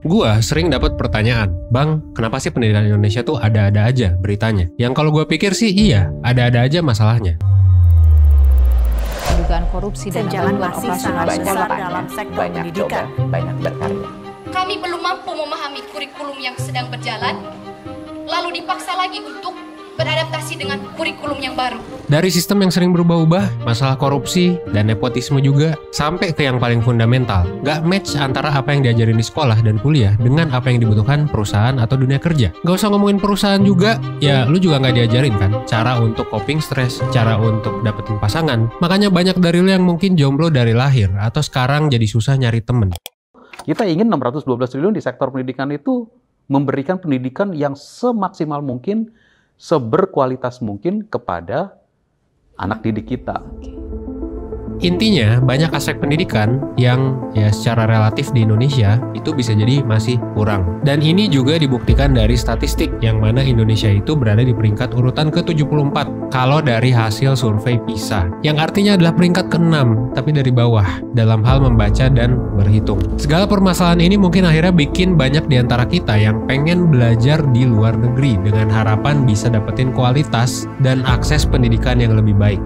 Gua sering dapat pertanyaan, Bang, kenapa sih pendidikan Indonesia tuh ada-ada aja beritanya? Yang kalau gue pikir sih iya, ada-ada aja masalahnya. Dugaan korupsi dan bantuan operasional sekolah dalam sektor pendidikan. Banyak berkarya. Kami belum mampu memahami kurikulum yang sedang berjalan, lalu dipaksa lagi untuk beradaptasi dengan kurikulum yang baru. Dari sistem yang sering berubah-ubah, masalah korupsi, dan nepotisme juga, sampai ke yang paling fundamental. Gak match antara apa yang diajarin di sekolah dan kuliah dengan apa yang dibutuhkan perusahaan atau dunia kerja. Gak usah ngomongin perusahaan juga, ya lu juga gak diajarin kan cara untuk coping stres, cara untuk dapetin pasangan. Makanya banyak dari lu yang mungkin jomblo dari lahir, atau sekarang jadi susah nyari temen. Kita ingin 612 triliun di sektor pendidikan itu memberikan pendidikan yang semaksimal mungkin, seberkualitas mungkin kepada anak didik kita. Intinya, banyak aspek pendidikan yang ya secara relatif di Indonesia itu bisa jadi masih kurang. Dan ini juga dibuktikan dari statistik yang mana Indonesia itu berada di peringkat urutan ke-74 kalau dari hasil survei PISA. Yang artinya adalah peringkat ke-6, tapi dari bawah dalam hal membaca dan berhitung. Segala permasalahan ini mungkin akhirnya bikin banyak di antara kita yang pengen belajar di luar negeri dengan harapan bisa dapetin kualitas dan akses pendidikan yang lebih baik.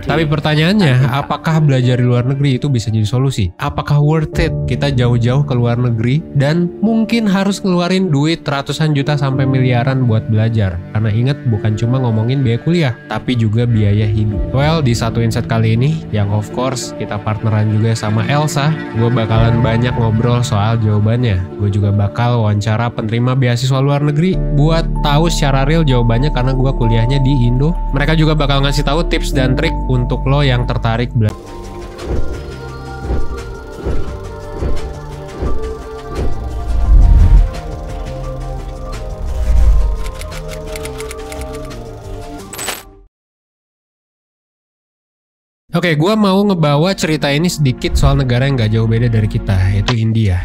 Tapi pertanyaannya, apakah belajar di luar negeri itu bisa jadi solusi? Apakah worth it kita jauh-jauh ke luar negeri dan mungkin harus ngeluarin duit ratusan juta sampai miliaran buat belajar? Karena ingat, bukan cuma ngomongin biaya kuliah, tapi juga biaya hidup. Well, di Satu Insight kali ini, yang of course kita partneran juga sama Elsa, gue bakalan banyak ngobrol soal jawabannya. Gue juga bakal wawancara penerima beasiswa luar negeri buat tahu secara real jawabannya karena gue kuliahnya di Indo. Mereka juga bakal ngasih tahu tips dan trik untuk lo yang tertarik belajar. Oke, gue mau ngebawa cerita ini sedikit soal negara yang gak jauh beda dari kita, yaitu India.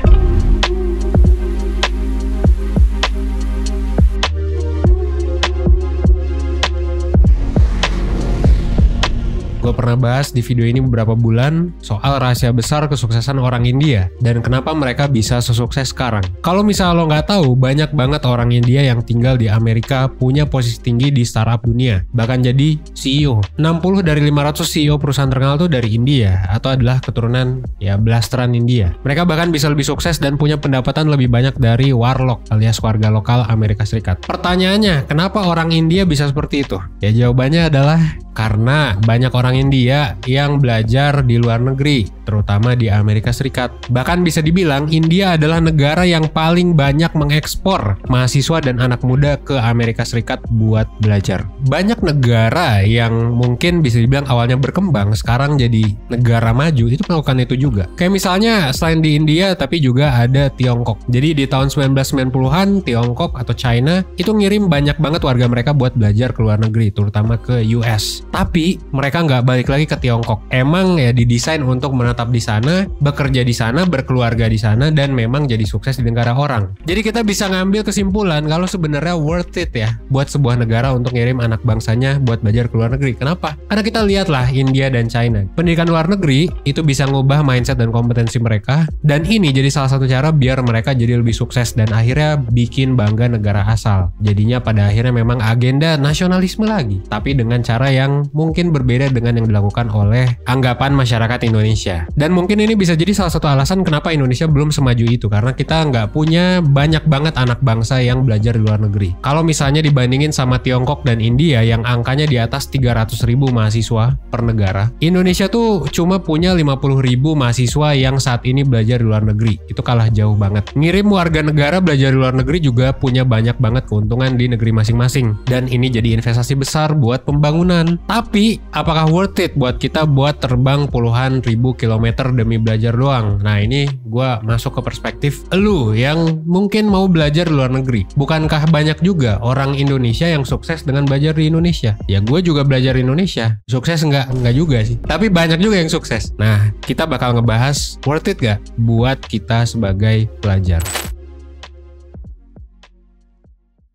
Gue pernah bahas di video ini beberapa bulan soal rahasia besar kesuksesan orang India dan kenapa mereka bisa sesukses sekarang. Kalau misalnya lo nggak tahu, banyak banget orang India yang tinggal di Amerika punya posisi tinggi di startup dunia, bahkan jadi CEO. 60 dari 500 CEO perusahaan terkenal tuh dari India atau adalah keturunan ya blasteran India. Mereka bahkan bisa lebih sukses dan punya pendapatan lebih banyak dari warlock alias warga lokal Amerika Serikat. Pertanyaannya, kenapa orang India bisa seperti itu? Ya jawabannya adalah karena banyak orang India yang belajar di luar negeri, terutama di Amerika Serikat. Bahkan bisa dibilang India adalah negara yang paling banyak mengekspor mahasiswa dan anak muda ke Amerika Serikat buat belajar. Banyak negara yang mungkin bisa dibilang awalnya berkembang, sekarang jadi negara maju, itu melakukan itu juga. Kayak misalnya selain di India, tapi juga ada Tiongkok. Jadi di tahun 1990-an, Tiongkok atau China itu ngirim banyak banget warga mereka buat belajar ke luar negeri, terutama ke US. Tapi mereka nggak balik lagi ke Tiongkok. Emang ya didesain untuk menetap di sana, bekerja di sana, berkeluarga di sana, dan memang jadi sukses di negara orang. Jadi kita bisa ngambil kesimpulan kalau sebenarnya worth it ya buat sebuah negara untuk ngirim anak bangsanya buat belajar ke luar negeri. Kenapa? Karena kita lihatlah India dan China. Pendidikan luar negeri itu bisa ngubah mindset dan kompetensi mereka, dan ini jadi salah satu cara biar mereka jadi lebih sukses dan akhirnya bikin bangga negara asal. Jadinya pada akhirnya memang agenda nasionalisme lagi, tapi dengan cara yang mungkin berbeda dengan yang dilakukan oleh anggapan masyarakat Indonesia. Dan mungkin ini bisa jadi salah satu alasan kenapa Indonesia belum semaju itu, karena kita nggak punya banyak banget anak bangsa yang belajar di luar negeri. Kalau misalnya dibandingin sama Tiongkok dan India yang angkanya di atas 300.000 mahasiswa per negara, Indonesia tuh cuma punya 50.000 mahasiswa yang saat ini belajar di luar negeri. Itu kalah jauh banget. Ngirim warga negara belajar di luar negeri juga punya banyak banget keuntungan di negeri masing-masing. Dan ini jadi investasi besar buat pembangunan. Tapi, apakah worth it buat kita buat terbang puluhan ribu kilometer demi belajar doang? Nah ini gue masuk ke perspektif lu yang mungkin mau belajar di luar negeri. Bukankah banyak juga orang Indonesia yang sukses dengan belajar di Indonesia? Ya gue juga belajar di Indonesia. Sukses enggak juga sih. Tapi banyak juga yang sukses. Nah kita bakal ngebahas worth it gak buat kita sebagai pelajar.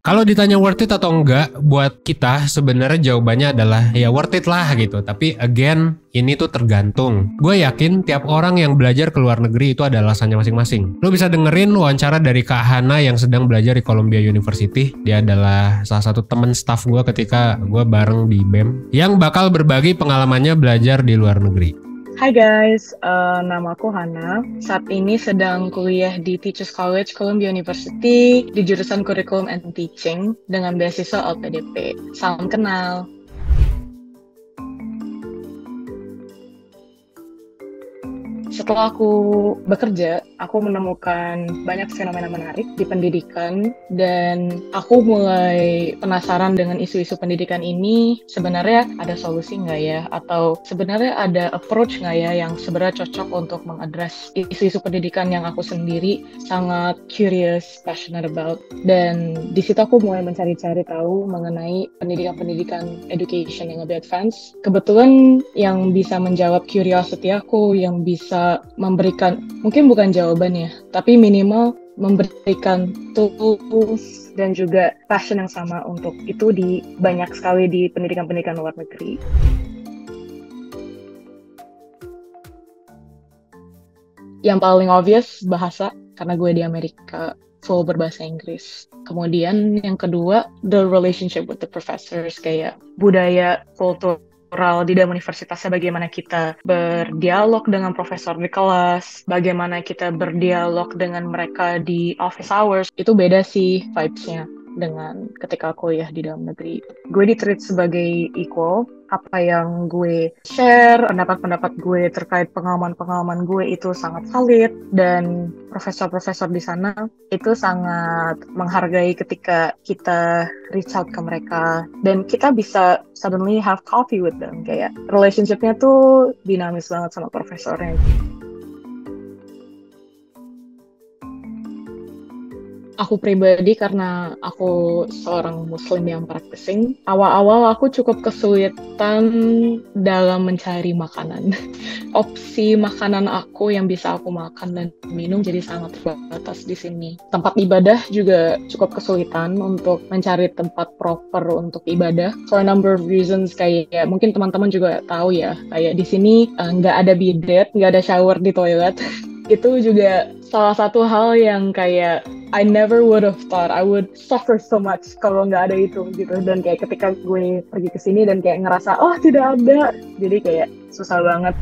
Kalau ditanya worth it atau enggak, buat kita sebenarnya jawabannya adalah ya worth it lah gitu. Tapi again, ini tuh tergantung. Gue yakin tiap orang yang belajar ke luar negeri itu ada alasannya masing-masing. Lo bisa dengerin wawancara dari Kak Hana yang sedang belajar di Columbia University. Dia adalah salah satu temen staff gue ketika gue bareng di BEM yang bakal berbagi pengalamannya belajar di luar negeri. Hai guys, nama aku Hana. Saat ini sedang kuliah di Teachers College Columbia University di jurusan Curriculum and Teaching dengan beasiswa LPDP. Salam kenal. Setelah aku bekerja, aku menemukan banyak fenomena menarik di pendidikan dan aku mulai penasaran dengan isu-isu pendidikan ini. Sebenarnya ada solusi nggak ya? Atau sebenarnya ada approach nggak ya yang sebenarnya cocok untuk mengadres isu-isu pendidikan yang aku sendiri sangat curious, passionate about. Dan di situ aku mulai mencari-cari tahu mengenai pendidikan-pendidikan education yang lebih advance. Kebetulan yang bisa menjawab curiosity aku, yang bisa memberikan, mungkin bukan jawabannya, tapi minimal memberikan tools dan juga passion yang sama untuk itu di banyak sekali di pendidikan-pendidikan luar negeri. Yang paling obvious bahasa, karena gue di Amerika full berbahasa Inggris. Kemudian yang kedua, the relationship with the professors, kayak budaya, kultur di dalam universitasnya, bagaimana kita berdialog dengan profesor di kelas, bagaimana kita berdialog dengan mereka di office hours, itu beda sih vibes-nya dengan ketika kuliah di dalam negeri. Gue di-treat sebagai equal. Apa yang gue share, pendapat-pendapat gue terkait pengalaman-pengalaman gue itu sangat valid, dan profesor-profesor di sana itu sangat menghargai ketika kita reach out ke mereka dan kita bisa suddenly have coffee with them. Kayak relationship-nya tuh dinamis banget sama profesornya. Aku pribadi, karena aku seorang muslim yang practicing, awal-awal aku cukup kesulitan dalam mencari makanan. Opsi makanan aku yang bisa aku makan dan minum jadi sangat terbatas di sini. Tempat ibadah juga cukup kesulitan untuk mencari tempat proper untuk ibadah. For a number of reasons, kayak mungkin teman-teman juga tahu ya, kayak di sini nggak ada bidet, nggak ada shower di toilet. Itu juga salah satu hal yang kayak I never would have thought I would suffer so much kalau nggak ada itu gitu. Dan kayak ketika gue pergi ke sini dan kayak ngerasa oh tidak ada, jadi kayak susah banget.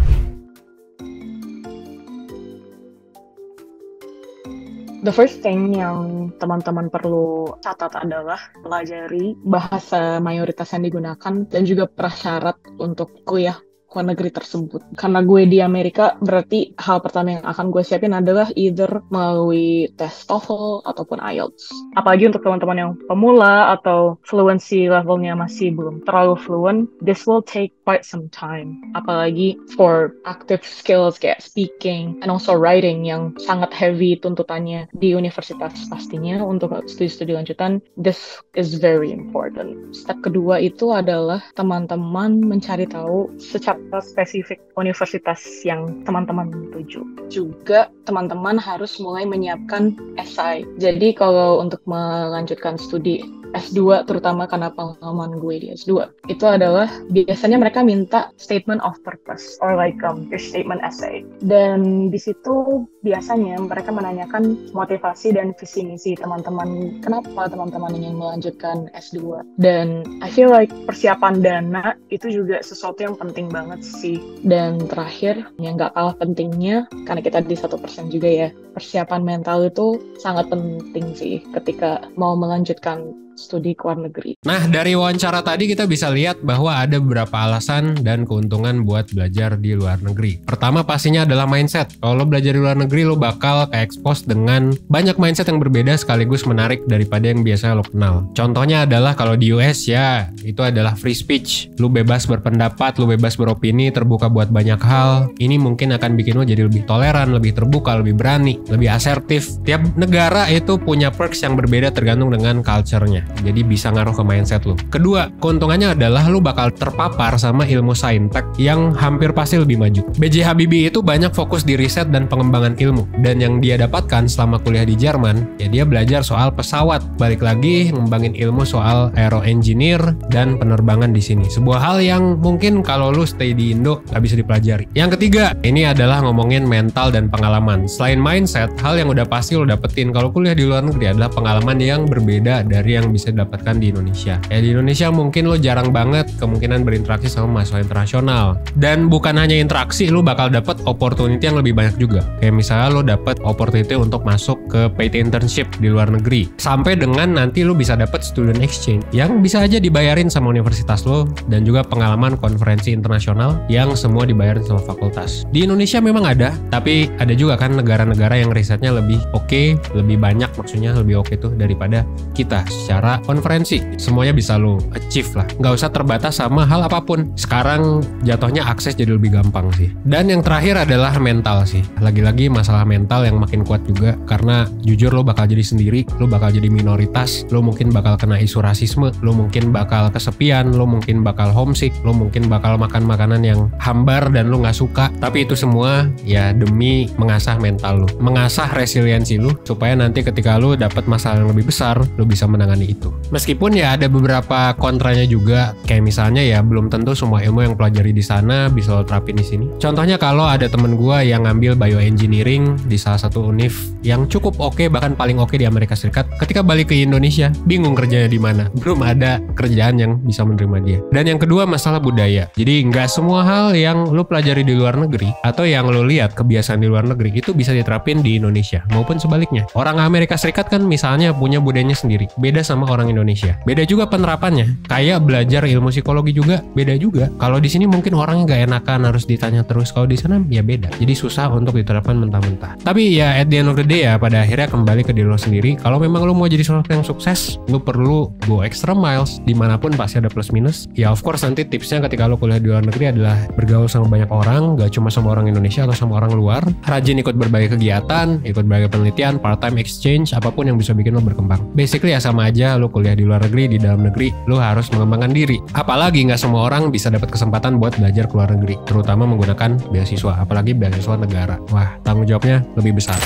The first thing yang teman-teman perlu catat adalah pelajari bahasa mayoritas yang digunakan dan juga prasyarat untuk kuliah luar negeri tersebut. Karena gue di Amerika, berarti hal pertama yang akan gue siapin adalah either melalui tes TOEFL ataupun IELTS. Apalagi untuk teman-teman yang pemula atau fluency levelnya masih belum terlalu fluent, this will take quite some time. Apalagi for active skills kayak speaking and also writing yang sangat heavy tuntutannya di universitas pastinya untuk studi-studi lanjutan, this is very important. Step kedua itu adalah teman-teman mencari tahu secara spesifik universitas yang teman-teman tuju. Juga teman-teman harus mulai menyiapkan essay. Jadi kalau untuk melanjutkan studi S2, terutama karena pengalaman gue di S2, itu adalah biasanya mereka minta statement of purpose or like your statement essay. Dan di situ biasanya mereka menanyakan motivasi dan visi misi teman-teman, kenapa teman-teman ingin melanjutkan S2. Dan I feel like persiapan dana itu juga sesuatu yang penting banget sih. Dan terakhir, yang gak kalah pentingnya, karena kita di 1% juga ya, persiapan mental itu sangat penting sih ketika mau melanjutkan studi ke luar negeri. Nah, dari wawancara tadi kita bisa lihat bahwa ada beberapa alasan dan keuntungan buat belajar di luar negeri. Pertama pastinya adalah mindset. Kalau lo belajar di luar negeri, lo bakal ke-expose dengan banyak mindset yang berbeda sekaligus menarik daripada yang biasa lo kenal. Contohnya adalah kalau di US ya, itu adalah free speech. Lo bebas berpendapat, lo bebas beropini, terbuka buat banyak hal. Ini mungkin akan bikin lo jadi lebih toleran, lebih terbuka, lebih berani, lebih asertif. Tiap negara itu punya perks yang berbeda tergantung dengan culture-nya. Jadi bisa ngaruh ke mindset lu. Kedua, keuntungannya adalah lu bakal terpapar sama ilmu saintek yang hampir pasti lebih maju. B.J. Habibie itu banyak fokus di riset dan pengembangan ilmu. Dan yang dia dapatkan selama kuliah di Jerman, ya dia belajar soal pesawat. Balik lagi ngembangin ilmu soal aero engineer dan penerbangan di sini. Sebuah hal yang mungkin kalau lu stay di Indo gak bisa dipelajari. Yang ketiga, ini adalah ngomongin mental dan pengalaman. Selain mindset, hal yang udah pasti lu dapetin kalau kuliah di luar negeri adalah pengalaman yang berbeda dari yang bisa didapatkan di Indonesia. Ya di Indonesia mungkin lo jarang banget kemungkinan berinteraksi sama mahasiswa internasional. Dan bukan hanya interaksi, lo bakal dapet opportunity yang lebih banyak juga. Kayak misalnya lo dapet opportunity untuk masuk ke paid internship di luar negeri. Sampai dengan nanti lo bisa dapet student exchange yang bisa aja dibayarin sama universitas lo, dan juga pengalaman konferensi internasional yang semua dibayarin sama fakultas. Di Indonesia memang ada, tapi ada juga kan negara-negara yang risetnya lebih oke, lebih banyak maksudnya lebih oke tuh daripada kita secara konferensi. Semuanya bisa lo achieve lah, nggak usah terbatas sama hal apapun. Sekarang jatuhnya akses jadi lebih gampang sih. Dan yang terakhir adalah mental sih. Lagi-lagi masalah mental yang makin kuat juga, karena jujur lo bakal jadi sendiri, lo bakal jadi minoritas, lo mungkin bakal kena isu rasisme, lo mungkin bakal kesepian, lo mungkin bakal homesick, lo mungkin bakal makan makanan yang hambar dan lo nggak suka. Tapi itu semua ya demi mengasah mental lo, mengasah resiliensi lo, supaya nanti ketika lo dapat masalah yang lebih besar, lo bisa menangani itu. Meskipun ya ada beberapa kontranya juga, kayak misalnya ya belum tentu semua ilmu yang pelajari di sana bisa lo terapin di sini. Contohnya kalau ada temen gue yang ngambil bioengineering di salah satu univ yang cukup oke, bahkan paling oke di Amerika Serikat, ketika balik ke Indonesia bingung kerjanya di mana, belum ada kerjaan yang bisa menerima dia. Dan yang kedua masalah budaya. Jadi nggak semua hal yang lo pelajari di luar negeri atau yang lo lihat kebiasaan di luar negeri itu bisa diterapin di Indonesia, maupun sebaliknya. Orang Amerika Serikat kan misalnya punya budayanya sendiri, beda sama orang Indonesia. Beda juga penerapannya. Kayak belajar ilmu psikologi juga beda juga. Kalau di sini mungkin orangnya nggak enakan harus ditanya terus. Kalau di sana ya beda. Jadi susah untuk diterapkan mentah-mentah. Tapi ya at the end of the day ya pada akhirnya kembali ke diri lo sendiri. Kalau memang lo mau jadi seorang yang sukses, lo perlu go extra miles. Dimanapun pasti ada plus minus. Ya of course nanti tipsnya ketika lo kuliah di luar negeri adalah bergaul sama banyak orang, gak cuma sama orang Indonesia atau sama orang luar. Rajin ikut berbagai kegiatan, ikut berbagai penelitian, part-time exchange, apapun yang bisa bikin lo berkembang. Basically ya sama aja lo kuliah di luar negeri, di dalam negeri, lo harus mengembangkan diri. Apalagi nggak semua orang bisa dapat kesempatan buat belajar ke luar negeri, terutama menggunakan beasiswa, apalagi beasiswa negara. Wah, tanggung jawabnya lebih besar.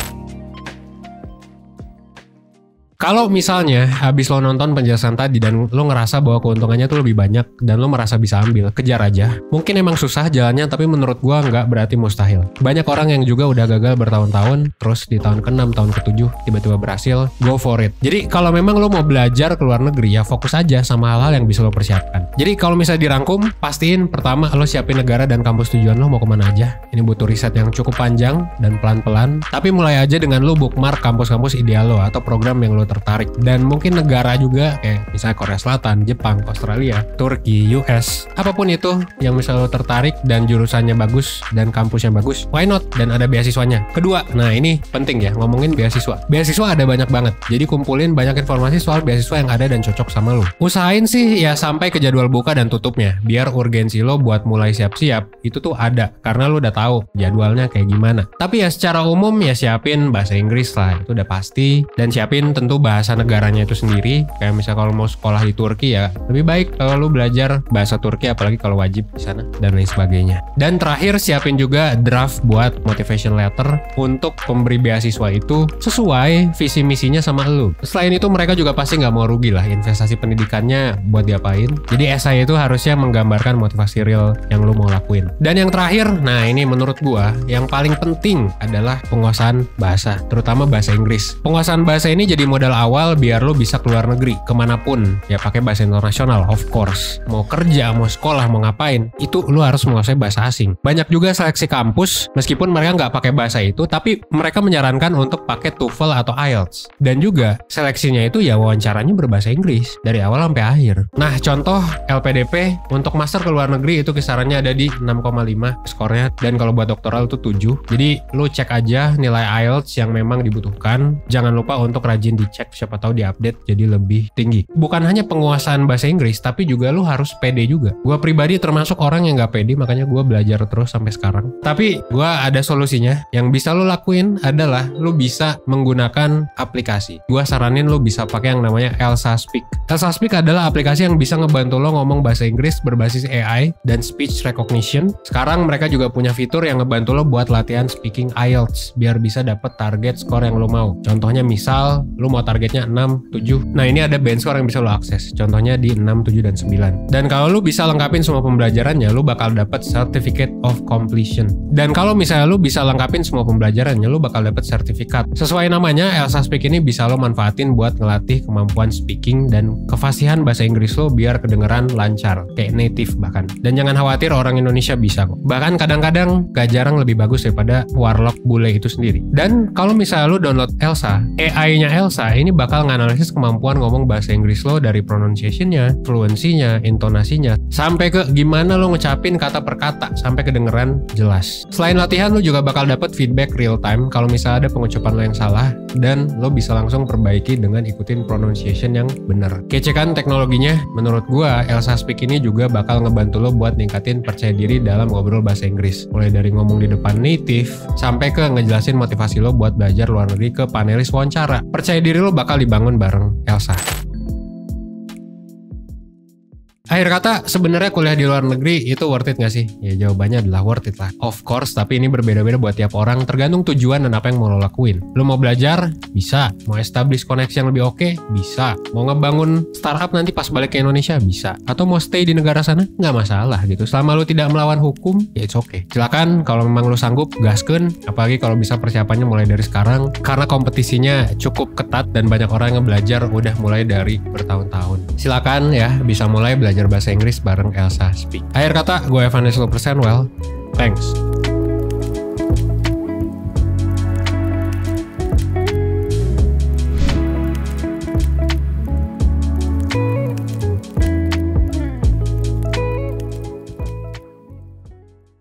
Kalau misalnya habis lo nonton penjelasan tadi dan lo ngerasa bahwa keuntungannya tuh lebih banyak dan lo merasa bisa ambil, kejar aja. Mungkin emang susah jalannya, tapi menurut gua nggak berarti mustahil. Banyak orang yang juga udah gagal bertahun-tahun, terus di tahun ke-6, tahun ke-7 tiba-tiba berhasil, go for it. Jadi kalau memang lo mau belajar ke luar negeri ya fokus aja sama hal-hal yang bisa lo persiapkan. Jadi kalau misalnya dirangkum, pastiin pertama lo siapin negara dan kampus tujuan lo mau kemana aja. Ini butuh riset yang cukup panjang dan pelan-pelan, tapi mulai aja dengan lo bookmark kampus-kampus ideal lo atau program yang lo tertarik, dan mungkin negara juga kayak misalnya Korea Selatan, Jepang, Australia, Turki, US, apapun itu yang misalnya lo tertarik dan jurusannya bagus dan kampusnya bagus, why not? Dan ada beasiswanya. Kedua, nah ini penting ya, ngomongin beasiswa. Beasiswa ada banyak banget, jadi kumpulin banyak informasi soal beasiswa yang ada dan cocok sama lo. Usahain sih ya sampai ke jadwal buka dan tutupnya, biar urgensi lo buat mulai siap-siap itu tuh ada, karena lo udah tahu jadwalnya kayak gimana. Tapi ya secara umum ya siapin bahasa Inggris lah, itu udah pasti, dan siapin tentu bahasa negaranya itu sendiri. Kayak misalnya kalau mau sekolah di Turki ya lebih baik kalau lu belajar bahasa Turki, apalagi kalau wajib di sana dan lain sebagainya. Dan terakhir siapin juga draft buat motivation letter untuk pemberi beasiswa itu sesuai visi misinya sama lu. Selain itu mereka juga pasti nggak mau rugi lah investasi pendidikannya buat diapain. Jadi esai itu harusnya menggambarkan motivasi real yang lu mau lakuin. Dan yang terakhir, nah ini menurut gua yang paling penting adalah penguasaan bahasa, terutama bahasa Inggris. Penguasaan bahasa ini jadi modal awal biar lo bisa keluar negeri kemanapun ya, pakai bahasa internasional of course. Mau kerja, mau sekolah, mau ngapain, itu lo harus menguasai bahasa asing. Banyak juga seleksi kampus meskipun mereka nggak pakai bahasa itu, tapi mereka menyarankan untuk pakai TOEFL atau IELTS. Dan juga seleksinya itu ya wawancaranya berbahasa Inggris dari awal sampai akhir. Nah contoh LPDP untuk master ke luar negeri itu kisarannya ada di 6,5 skornya, dan kalau buat doktoral itu 7. Jadi lo cek aja nilai IELTS yang memang dibutuhkan. Jangan lupa untuk rajin dicek cek, siapa tahu diupdate jadi lebih tinggi. Bukan hanya penguasaan bahasa Inggris, tapi juga lu harus pede juga. Gue pribadi termasuk orang yang gak pede, makanya gue belajar terus sampai sekarang. Tapi gue ada solusinya. Yang bisa lu lakuin adalah lu bisa menggunakan aplikasi. Gue saranin lu bisa pakai yang namanya Elsa Speak. Elsa Speak adalah aplikasi yang bisa ngebantu lo ngomong bahasa Inggris berbasis AI dan speech recognition. Sekarang mereka juga punya fitur yang ngebantu lo buat latihan speaking IELTS biar bisa dapet target skor yang lo mau. Contohnya misal lo mau targetnya 6, 7. Nah ini ada band score yang bisa lo akses. Contohnya di 6, 7, dan 9. Dan kalau lo bisa lengkapin semua pembelajarannya, lo bakal dapet Certificate of Completion. Dan kalau misalnya lo bisa lengkapin semua pembelajarannya, lo bakal dapet sertifikat. Sesuai namanya, Elsa Speak ini bisa lo manfaatin buat ngelatih kemampuan speaking dan kefasihan bahasa Inggris lo biar kedengeran lancar, kayak native bahkan. Dan jangan khawatir, orang Indonesia bisa kok. Bahkan kadang-kadang gak jarang lebih bagus daripada warlock bule itu sendiri. Dan kalau misalnya lo download Elsa, AI-nya Elsa ini bakal nganalisis kemampuan ngomong bahasa Inggris lo dari pronunciation-nya, fluency-nya, intonasinya, sampai ke gimana lo ngecapin kata per kata sampai kedengeran jelas. Selain latihan, lo juga bakal dapet feedback real time kalau misalnya ada pengucapan lo yang salah, dan lo bisa langsung perbaiki dengan ikutin pronunciation yang bener. Kece kan teknologinya? Menurut gua, Elsa Speak ini juga bakal ngebantu lo buat ningkatin percaya diri dalam ngobrol bahasa Inggris. Mulai dari ngomong di depan native, sampai ke ngejelasin motivasi lo buat belajar luar negeri ke panelis wawancara. Percaya diri lo bakal dibangun bareng Elsa. Akhir kata, sebenarnya kuliah di luar negeri itu worth it gak sih? Ya jawabannya adalah worth it lah. Of course, tapi ini berbeda-beda buat tiap orang, tergantung tujuan dan apa yang mau lo lakuin. Lo mau belajar? Bisa. Mau establish connection yang lebih oke? Bisa. Mau ngebangun startup nanti pas balik ke Indonesia? Bisa. Atau mau stay di negara sana? Nggak masalah gitu. Selama lo tidak melawan hukum, ya it's okay. Silakan, kalau memang lo sanggup, gaskeun. Apalagi kalau bisa persiapannya mulai dari sekarang, karena kompetisinya cukup ketat dan banyak orang yang belajar udah mulai dari bertahun-tahun. Silakan ya, bisa mulai belajar bahasa Inggris bareng Elsa Speak. Akhir kata, gue Evanes 10%, well, thanks.